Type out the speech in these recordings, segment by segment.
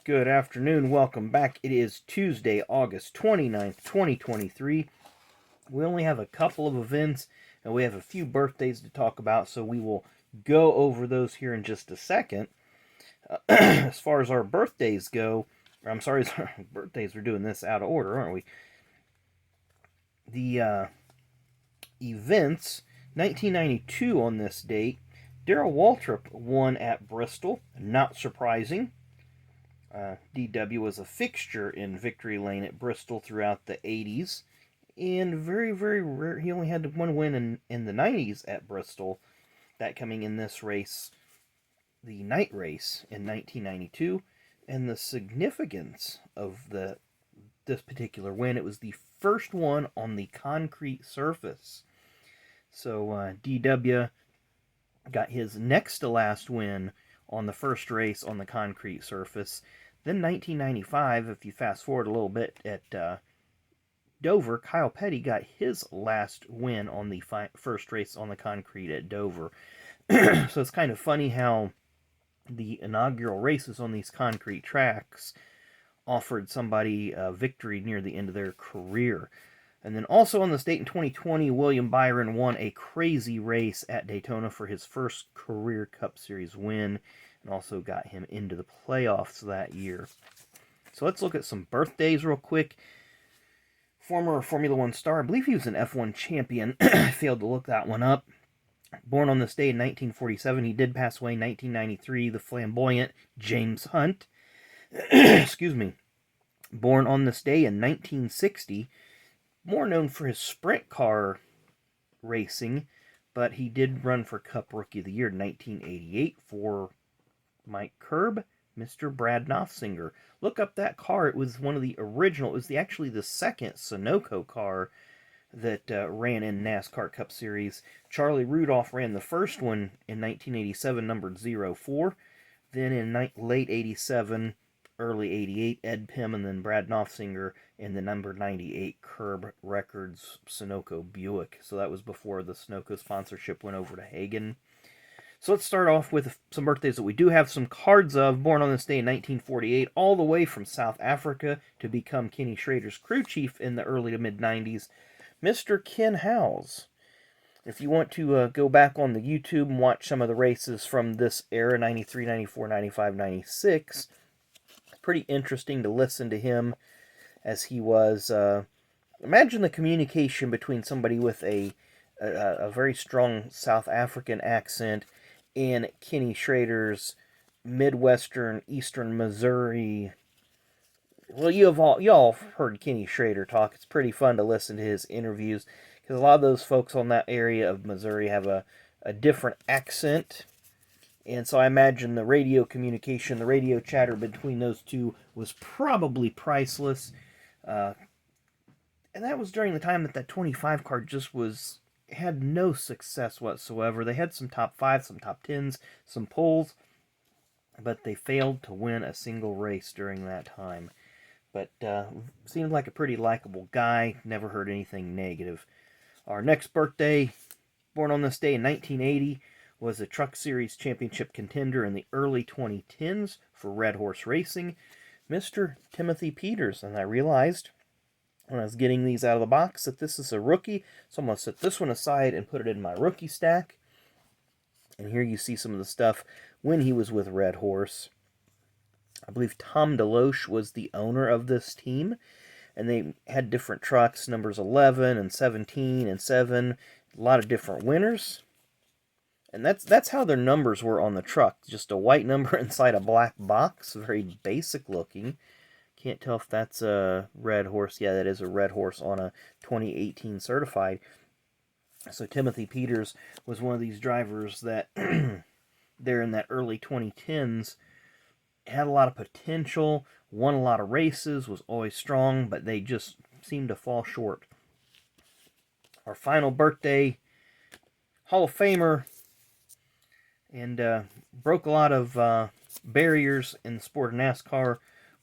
Good afternoon. Welcome back. It is Tuesday, August 29th, 2023. We only have a couple of events and we have a few birthdays to talk about, so we will go over those here in just a second. As far as our birthdays go, or I'm sorry, as our birthdays, we're doing this out of order, aren't we? The events 1992 on this date, Darrell Waltrip won at Bristol, not surprising. DW was a fixture in Victory Lane at Bristol throughout the 80s, and very, very rare. He only had one win in the 90s at Bristol, that coming in this race, the night race in 1992. And the significance of this particular win, it was the first one on the concrete surface. So DW got his next to last win on the first race on the concrete surface. Then 1995, if you fast forward a little bit at Dover, Kyle Petty got his last win on the first race on the concrete at Dover. So it's kind of funny how the inaugural races on these concrete tracks offered somebody a victory near the end of their career. And then also on this date in 2020, William Byron won a crazy race at Daytona for his first career Cup Series win, and also got him into the playoffs that year. So let's look at some birthdays real quick. Former Formula One star, I believe he was an F1 champion. I failed to look that one up. Born on this day in 1947, he did pass away in 1993, the flamboyant James Hunt. Excuse me. Born on this day in 1960, more known for his sprint car racing, but he did run for Cup Rookie of the Year in 1988 for Mike Curb, Mr. Brad Noffsinger. Look up that car. It was one of the original. It was actually the second Sunoco car that ran in NASCAR Cup Series. Charlie Rudolph ran the first one in 1987, numbered 04. Then in late 87, early 88, Ed Pym, and then Brad Noffsinger in the number 98 Curb Records Sunoco Buick. So that was before the Sunoco sponsorship went over to Hagen. So let's start off with some birthdays that we do have some cards of. Born on this day in 1948, all the way from South Africa to become Kenny Schrader's crew chief in the early to mid-90s, Mr. Ken Howes. If you want to go back on the YouTube and watch some of the races from this era, 93, 94, 95, 96, it's pretty interesting to listen to him as he was... imagine the communication between somebody with a very strong South African accent and Kenny Schrader's Midwestern, Eastern Missouri. Well, y'all heard Kenny Schrader talk. It's pretty fun to listen to his interviews because a lot of those folks on that area of Missouri have a different accent. And so I imagine the radio communication, the radio chatter between those two was probably priceless. And that was during the time that 25 car just had no success whatsoever. They had some top 5s, some top 10s, some poles, but they failed to win a single race during that time. But seemed like a pretty likable guy. Never heard anything negative. Our next birthday, born on this day in 1980, was a Truck Series Championship contender in the early 2010s for Red Horse Racing, Mr. Timothy Peters. And I realized when I was getting these out of the box that this is a rookie, so I'm going to set this one aside and put it in my rookie stack. And here you see some of the stuff when he was with Red Horse. I believe Tom DeLoche was the owner of this team, and they had different trucks, numbers 11 and 17 and 7, a lot of different winners. And that's how their numbers were on the truck, just a white number inside a black box, very basic looking. Can't tell if that's a Red Horse. Yeah, that is a Red Horse on a 2018 certified. So Timothy Peters was one of these drivers that there in that early 2010s had a lot of potential, won a lot of races, was always strong, but they just seemed to fall short. Our final birthday, Hall of Famer, and broke a lot of barriers in the sport of NASCAR.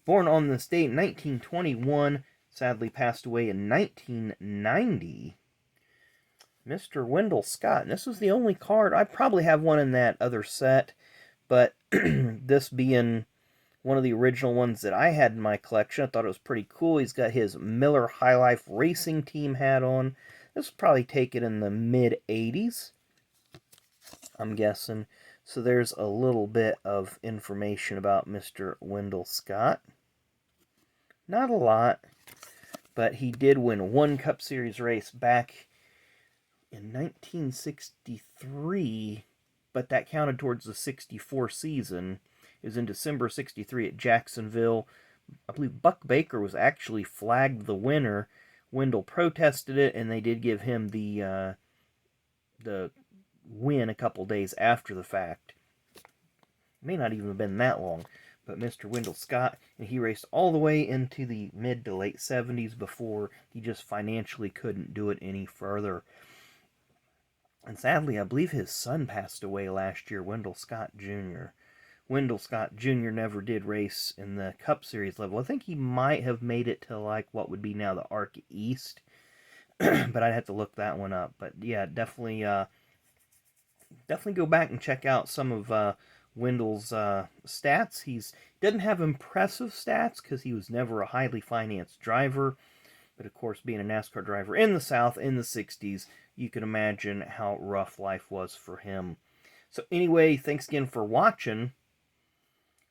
Born on this date in 1921, sadly passed away in 1990, Mr. Wendell Scott. And this was the only card. I probably have one in that other set, but this being one of the original ones that I had in my collection. I thought it was pretty cool. He's got his Miller High Life Racing Team hat on. This was probably taken in the mid-'80s, I'm guessing. So there's a little bit of information about Mr. Wendell Scott. Not a lot, but he did win one Cup Series race back in 1963, but that counted towards the 64 season. It was in December 63 at Jacksonville. I believe Buck Baker was actually flagged the winner. Wendell protested it, and they did give him the win a couple days after the fact. It may not even have been that long. But Mr. Wendell Scott, and he raced all the way into the mid to late 70s before he just financially couldn't do it any further. And sadly, I believe his son passed away last year, Wendell Scott Jr. Wendell Scott Jr. never did race in the Cup Series level. I think he might have made it to like what would be now the ARC East, but I'd have to look that one up. But yeah, definitely go back and check out some of Wendell's stats. He doesn't have impressive stats because he was never a highly financed driver. But of course, being a NASCAR driver in the South in the 60s, you can imagine how rough life was for him. So anyway, thanks again for watching.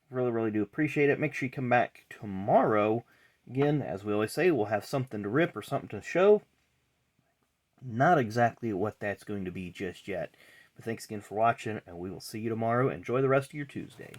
Really, really do appreciate it. Make sure you come back tomorrow. Again, as we always say, we'll have something to rip or something to show. Not exactly what that's going to be just yet. But thanks again for watching, and we will see you tomorrow. Enjoy the rest of your Tuesday.